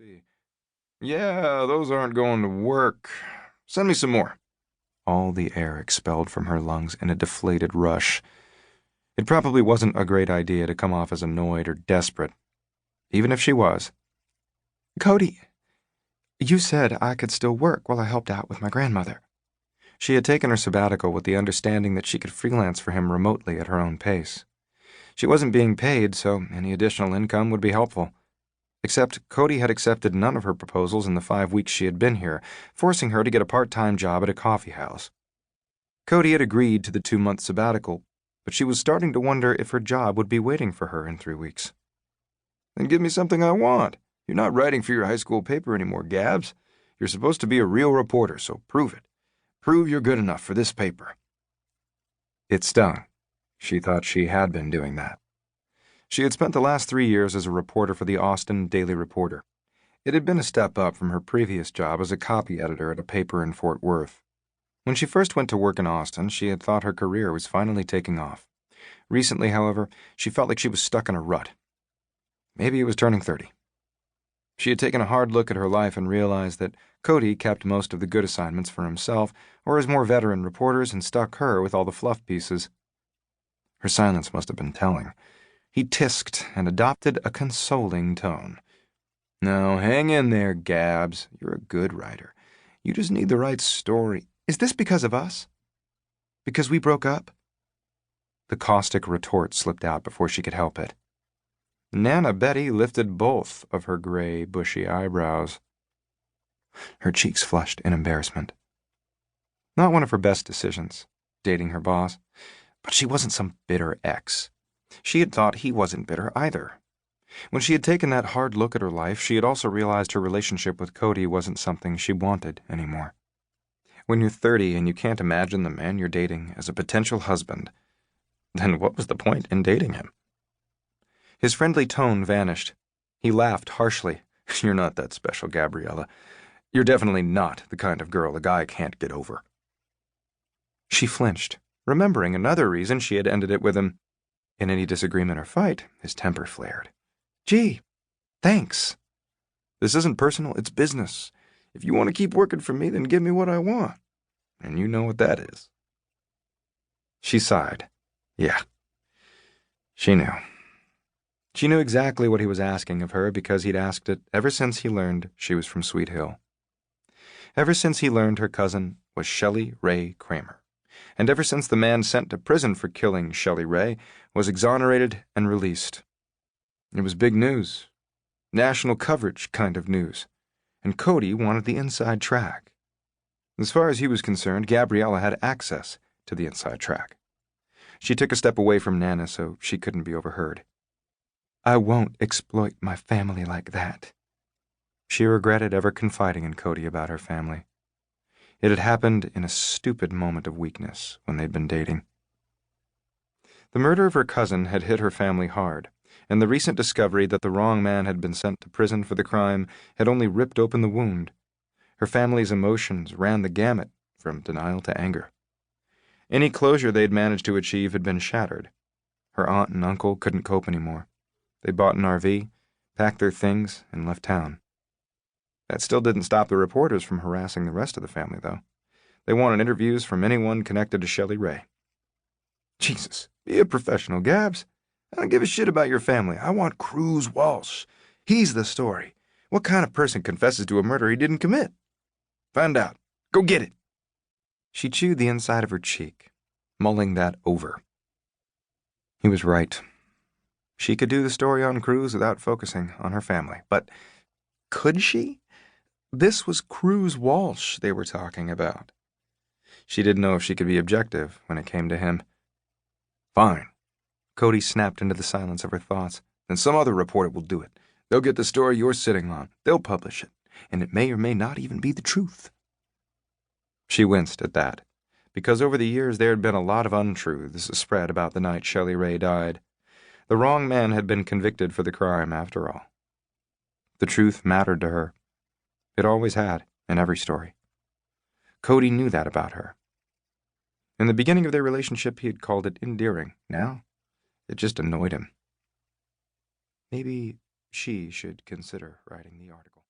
Sophie. Yeah, those aren't going to work. Send me some more. All the air expelled from her lungs in a deflated rush. It probably wasn't a great idea to come off as annoyed or desperate, even if she was. Cody, you said I could still work while I helped out with my grandmother. She had taken her sabbatical with the understanding that she could freelance for him remotely at her own pace. She wasn't being paid, so any additional income would be helpful. Except Cody had accepted none of her proposals in the 5 weeks she had been here, forcing her to get a part-time job at a coffee house. Cody had agreed to the 2-month sabbatical, but she was starting to wonder if her job would be waiting for her in 3 weeks. Then give me something I want. You're not writing for your high school paper anymore, Gabs. You're supposed to be a real reporter, so prove it. Prove you're good enough for this paper. It stung. She thought she had been doing that. She had spent the last 3 years as a reporter for the Austin Daily Reporter. It had been a step up from her previous job as a copy editor at a paper in Fort Worth. When she first went to work in Austin, she had thought her career was finally taking off. Recently, however, she felt like she was stuck in a rut. Maybe it was turning 30. She had taken a hard look at her life and realized that Cody kept most of the good assignments for himself or his more veteran reporters and stuck her with all the fluff pieces. Her silence must have been telling. He tisked and adopted a consoling tone. Now, hang in there, Gabs. You're a good writer. You just need the right story. Is this because of us? Because we broke up? The caustic retort slipped out before she could help it. Nana Betty lifted both of her gray, bushy eyebrows. Her cheeks flushed in embarrassment. Not one of her best decisions, dating her boss, but she wasn't some bitter ex. She had thought he wasn't bitter either. When she had taken that hard look at her life, she had also realized her relationship with Cody wasn't something she wanted anymore. When you're 30 and you can't imagine the man you're dating as a potential husband, then what was the point in dating him? His friendly tone vanished. He laughed harshly. You're not that special, Gabriella. You're definitely not the kind of girl a guy can't get over. She flinched, remembering another reason she had ended it with him. In any disagreement or fight, his temper flared. Gee, thanks. This isn't personal, it's business. If you want to keep working for me, then give me what I want. And you know what that is. She sighed. Yeah. She knew. She knew exactly what he was asking of her because he'd asked it ever since he learned she was from Sweet Hill. Ever since he learned her cousin was Shelley Ray Kramer. And ever since the man sent to prison for killing Shelley Ray was exonerated and released. It was big news. National coverage kind of news. And Cody wanted the inside track. As far as he was concerned, Gabriella had access to the inside track. She took a step away from Nana so she couldn't be overheard. I won't exploit my family like that. She regretted ever confiding in Cody about her family. It had happened in a stupid moment of weakness when they'd been dating. The murder of her cousin had hit her family hard, and the recent discovery that the wrong man had been sent to prison for the crime had only ripped open the wound. Her family's emotions ran the gamut from denial to anger. Any closure they'd managed to achieve had been shattered. Her aunt and uncle couldn't cope anymore. They bought an RV, packed their things, and left town. That still didn't stop the reporters from harassing the rest of the family, though. They wanted interviews from anyone connected to Shelley Ray. Jesus, be a professional, Gabs. I don't give a shit about your family. I want Cruz Walsh. He's the story. What kind of person confesses to a murder he didn't commit? Find out. Go get it. She chewed the inside of her cheek, mulling that over. He was right. She could do the story on Cruz without focusing on her family. But could she? This was Cruz Walsh they were talking about. She didn't know if she could be objective when it came to him. Fine. Cody snapped into the silence of her thoughts. Then some other reporter will do it. They'll get the story you're sitting on. They'll publish it. And it may or may not even be the truth. She winced at that, because over the years there had been a lot of untruths spread about the night Shelley Ray died. The wrong man had been convicted for the crime, after all. The truth mattered to her. It always had, in every story. Cody knew that about her. In the beginning of their relationship, he had called it endearing. Now, it just annoyed him. Maybe she should consider writing the article.